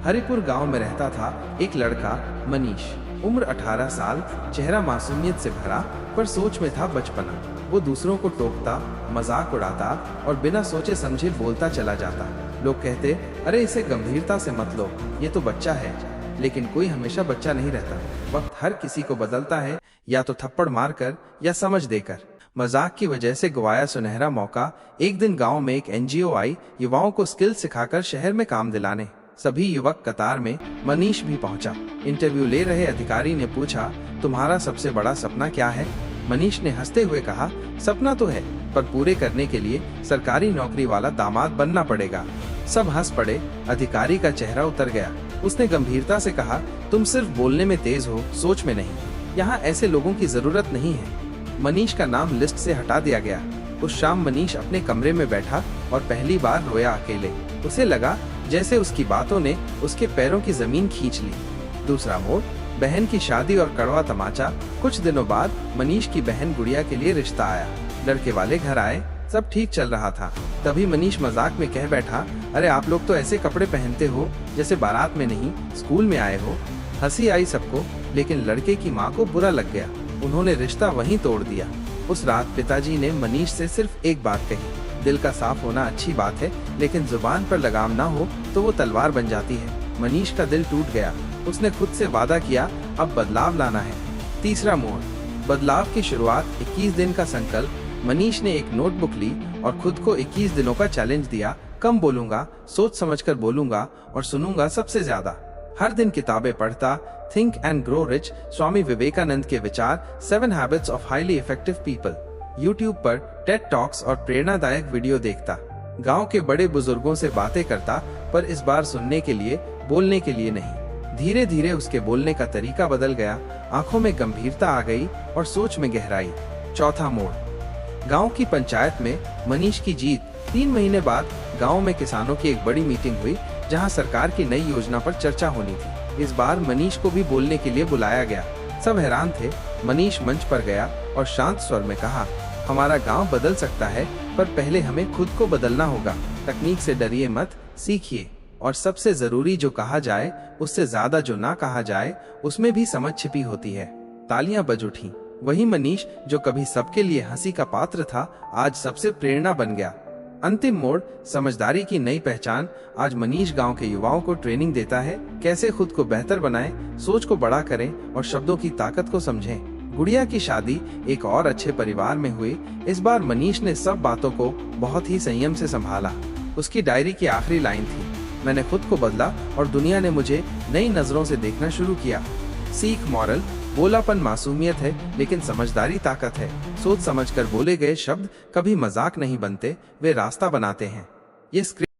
हरिपुर गांव में रहता था एक लड़का मनीष। उम्र 18 साल, चेहरा मासूमियत से भरा, पर सोच में था बचपना। वो दूसरों को टोकता, मजाक उड़ाता और बिना सोचे समझे बोलता चला जाता। लोग कहते, अरे इसे गंभीरता से मत लो, ये तो बच्चा है। लेकिन कोई हमेशा बच्चा नहीं रहता। वक्त हर किसी को बदलता है, या तो थप्पड़ मारकर या समझ देकर। मजाक की वजह से गवाया सुनहरा मौका। एक दिन गांव में एक एनजीओ आई युवाओं को स्किल सिखाकर शहर में काम दिलाने। सभी युवक कतार में, मनीष भी पहुंचा। इंटरव्यू ले रहे अधिकारी ने पूछा, तुम्हारा सबसे बड़ा सपना क्या है? मनीष ने हंसते हुए कहा, सपना तो है, पर पूरे करने के लिए सरकारी नौकरी वाला दामाद बनना पड़ेगा। सब हंस पड़े। अधिकारी का चेहरा उतर गया। उसने गंभीरता से कहा, तुम सिर्फ बोलने में तेज हो, सोच में नहीं। यहाँ ऐसे लोगों की जरूरत नहीं है। मनीष का नाम लिस्ट से हटा दिया गया। उस शाम मनीष अपने कमरे में बैठा और पहली बार रोया अकेले। उसे लगा जैसे उसकी बातों ने उसके पैरों की जमीन खींच ली। दूसरा मोड़, बहन की शादी और कड़वा तमाचा। कुछ दिनों बाद मनीष की बहन गुड़िया के लिए रिश्ता आया। लड़के वाले घर आए, सब ठीक चल रहा था। तभी मनीष मजाक में कह बैठा, अरे आप लोग तो ऐसे कपड़े पहनते हो जैसे बारात में नहीं, स्कूल में आए हो। हंसी आई सबको, लेकिन लड़के की माँ को बुरा लग गया। उन्होंने रिश्ता वहीं तोड़ दिया। उस रात पिताजी ने मनीष से सिर्फ एक बात कही, दिल का साफ होना अच्छी बात है, लेकिन जुबान पर लगाम ना हो तो वो तलवार बन जाती है। मनीष का दिल टूट गया। उसने खुद से वादा किया, अब बदलाव लाना है। तीसरा मोड़, बदलाव की शुरुआत। 21 दिन का संकल्प। मनीष ने एक नोटबुक ली और खुद को 21 दिनों का चैलेंज दिया। कम बोलूंगा, सोच समझकर बोलूंगा और सुनूंगा सबसे ज्यादा। हर दिन किताबें पढ़ता। Think and grow rich, Swami Vivekananda के विचार, 7 habits of highly effective people. YouTube पर टेड टॉक्स और प्रेरणादायक वीडियो देखता। गांव के बड़े बुजुर्गों से बातें करता, पर इस बार सुनने के लिए, बोलने के लिए नहीं। धीरे धीरे उसके बोलने का तरीका बदल गया। आंखों में गंभीरता आ गई और सोच में गहराई। चौथा मोड़, गांव की पंचायत में मनीष की जीत। 3 महीने बाद गांव में किसानों की एक बड़ी मीटिंग हुई, जहां सरकार की नई योजना पर चर्चा होनी थी। इस बार मनीष को भी बोलने के लिए बुलाया गया। सब हैरान थे। मनीष मंच पर गया और शांत स्वर में कहा, हमारा गांव बदल सकता है, पर पहले हमें खुद को बदलना होगा। तकनीक से डरिए मत, सीखिए। और सबसे जरूरी, जो कहा जाए उससे ज्यादा जो ना कहा जाए, उसमें भी समझ छिपी होती है। तालियां बज उठी। वही मनीष जो कभी सबके लिए हंसी का पात्र था, आज सबसे प्रेरणा बन गया। अंतिम मोड़, समझदारी की नई पहचान। आज मनीष गांव के युवाओं को ट्रेनिंग देता है, कैसे खुद को बेहतर बनाएं, सोच को बड़ा करें और शब्दों की ताकत को समझें। गुड़िया की शादी एक और अच्छे परिवार में हुई। इस बार मनीष ने सब बातों को बहुत ही संयम से संभाला। उसकी डायरी की आखिरी लाइन थी, मैंने खुद को बदला और दुनिया ने मुझे नई नजरों से देखना शुरू किया। सीख, मॉरल, बोलापन मासूमियत है, लेकिन समझदारी ताकत है। सोच समझकर बोले गए शब्द कभी मजाक नहीं बनते, वे रास्ता बनाते हैं। ये स्क्रिप्ट